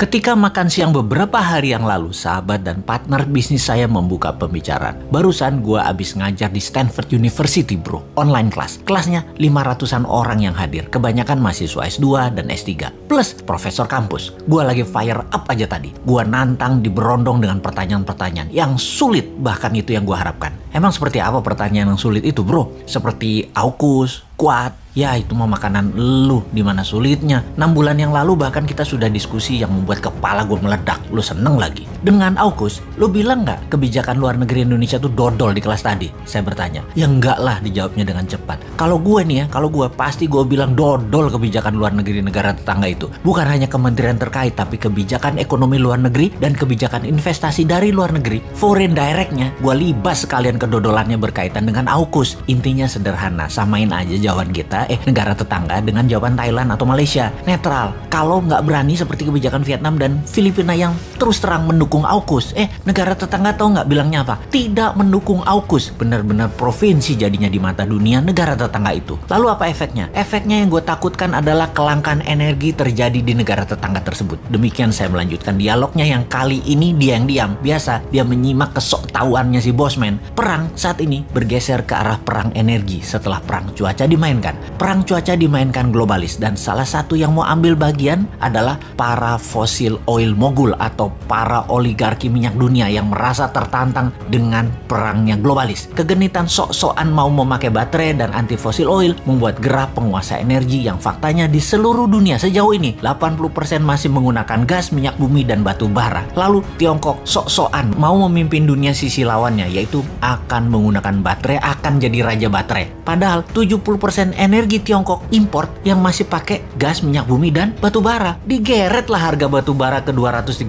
Ketika makan siang beberapa hari yang lalu, sahabat dan partner bisnis saya membuka pembicaraan. Barusan gue abis ngajar di Stanford University bro, online kelas. Kelasnya 500-an orang yang hadir, kebanyakan mahasiswa S2 dan S3, plus profesor kampus. Gue lagi fire up aja tadi. Gue nantang diberondong dengan pertanyaan-pertanyaan yang sulit, bahkan itu yang gue harapkan. Emang seperti apa pertanyaan yang sulit itu bro? Seperti AUKUS, kuat, ya itu mah makanan lu, dimana sulitnya. 6 bulan yang lalu bahkan kita sudah diskusi yang membuat kepala gue meledak. Lu seneng lagi. Dengan AUKUS, lu bilang nggak kebijakan luar negeri Indonesia tuh dodol di kelas tadi? Saya bertanya. Ya enggak lah, dijawabnya dengan cepat. Kalau gue nih ya, kalau gue pasti gue bilang dodol kebijakan luar negeri negara tetangga itu. Bukan hanya kementerian terkait, tapi kebijakan ekonomi luar negeri dan kebijakan investasi dari luar negeri. Foreign directnya, gue libas sekalian kedodolannya berkaitan dengan AUKUS. Intinya sederhana, samain aja jawaban kita, negara tetangga dengan jawaban Thailand atau Malaysia. Netral. Kalau nggak berani seperti kebijakan Vietnam dan Filipina yang terus terang mendukung AUKUS. Negara tetangga tahu nggak bilangnya apa? Tidak mendukung AUKUS. Benar-benar provinsi jadinya di mata dunia negara tetangga itu. Lalu apa efeknya? Efeknya yang gue takutkan adalah kelangkaan energi terjadi di negara tetangga tersebut. Demikian saya melanjutkan dialognya yang kali ini dia yang diam. Biasa dia menyimak kesoktahuannya si bosman. Perang saat ini bergeser ke arah perang energi setelah perang cuaca dimainkan. Perang cuaca dimainkan globalis dan salah satu yang mau ambil bagian adalah para fossil oil mogul atau para oligarki minyak dunia yang merasa tertantang dengan perangnya globalis. Kegenitan sok-sokan mau memakai baterai dan anti fossil oil membuat gerah penguasa energi yang faktanya di seluruh dunia sejauh ini 80% masih menggunakan gas, minyak bumi, dan batu bara. Lalu Tiongkok sok-sokan mau memimpin dunia sisi lawannya, yaitu akan menggunakan baterai, akan jadi raja baterai. Padahal 70% energi Tiongkok import yang masih pakai gas, minyak bumi, dan batu bara. Digeret lah harga batu bara ke $230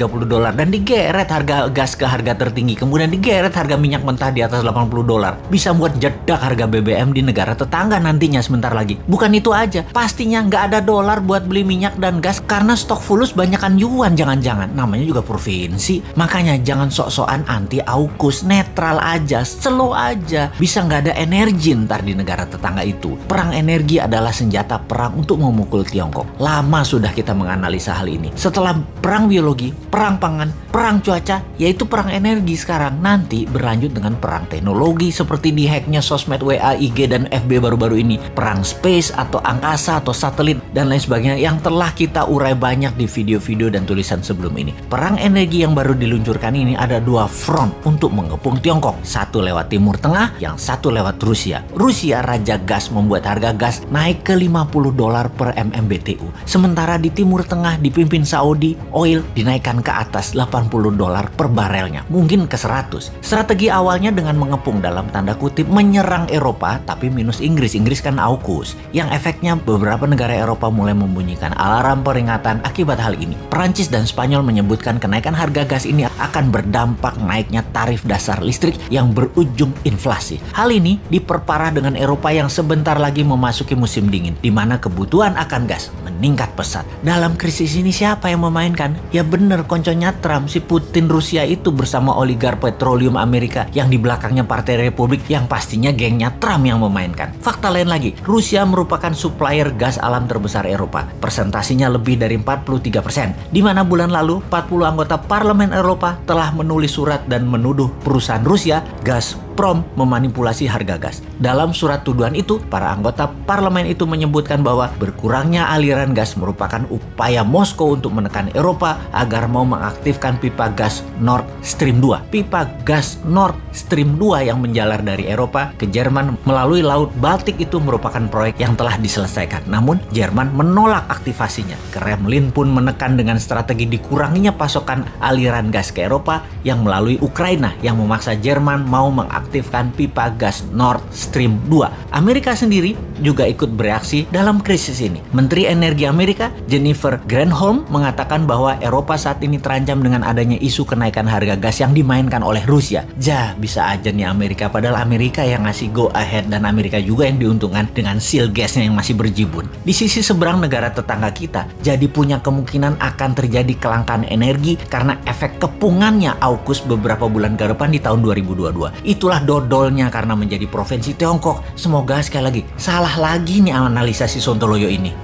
dan digeret harga gas ke harga tertinggi, kemudian digeret harga minyak mentah di atas $80. Bisa buat jedak harga BBM di negara tetangga nantinya sebentar lagi. Bukan itu aja, pastinya nggak ada dolar buat beli minyak dan gas karena stok fulus banyakan yuan jangan-jangan. Namanya juga provinsi. Makanya jangan sok-sokan anti AUKUS, netral aja, slow aja. Bisa nggak ada energi ntar di negara tetangga itu. Perang energi adalah senjata perang untuk memukul Tiongkok. Lama sudah kita menganalisa hal ini. Setelah perang biologi, perang pangan, perang cuaca, yaitu perang energi sekarang. Nanti berlanjut dengan perang teknologi seperti dihacknya sosmed WA, IG, dan FB baru-baru ini. Perang space atau angkasa atau satelit dan lain sebagainya yang telah kita urai banyak di video-video dan tulisan sebelum ini. Perang energi yang baru diluncurkan ini ada 2 front untuk mengepung Tiongkok. Satu lewat Timur Tengah, yang satu lewat Rusia. Rusia raja gas membuat harga gas naik ke $50 per MMBTU. Sementara di Timur Tengah dipimpin Saudi, oil dinaikkan ke atas $80 per barelnya. Mungkin ke 100. Strategi awalnya dengan mengepung dalam tanda kutip menyerang Eropa tapi minus Inggris. Inggris kan AUKUS. Yang efeknya beberapa negara Eropa mulai membunyikan alarm peringatan akibat hal ini. Perancis dan Spanyol menyebutkan kenaikan harga gas ini akan berdampak naiknya tarif dasar listrik yang berujung inflasi. Hal ini diperparah dengan Eropa yang sebentar lagi memasuki musim dingin, di mana kebutuhan akan gas meningkat pesat. Dalam krisis ini siapa yang memainkan? Ya bener, konconya Trump, si Putin Rusia itu bersama oligar petroleum Amerika yang di belakangnya Partai Republik yang pastinya gengnya Trump yang memainkan. Fakta lain lagi, Rusia merupakan supplier gas alam terbesar Eropa. Persentasinya lebih dari 43%. Di mana bulan lalu 40 anggota Parlemen Eropa telah menulis surat dan menuduh perusahaan Rusia Gazprom memanipulasi harga gas. Dalam surat tuduhan itu, para anggota parlemen itu menyebutkan bahwa berkurangnya aliran gas merupakan upaya Moskow untuk menekan Eropa agar mau mengaktifkan pipa gas Nord Stream 2. Pipa gas Nord Stream 2 yang menjalar dari Eropa ke Jerman melalui Laut Baltik itu merupakan proyek yang telah diselesaikan. Namun, Jerman menolak aktivasinya. Kremlin pun menekan dengan strategi dikuranginya pasokan aliran gas ke Eropa yang melalui Ukraina yang memaksa Jerman mau mengaktifkan pipa gas Nord Stream 2. Amerika sendiri juga ikut bereaksi dalam krisis ini. Menteri Energi Amerika Jennifer Granholm mengatakan bahwa Eropa saat ini terancam dengan adanya isu kenaikan harga gas yang dimainkan oleh Rusia. Bisa aja nih Amerika, padahal Amerika yang ngasih go ahead dan Amerika juga yang diuntungkan dengan seal gasnya yang masih berjibun. Di sisi seberang negara tetangga kita jadi punya kemungkinan akan terjadi kelangkaan energi karena efek kepungannya AUKUS beberapa bulan ke depan di tahun 2022. Itulah dodolnya karena menjadi provinsi Tiongkok. Semoga sekali lagi salah lagi nih analisa si Sontoloyo ini.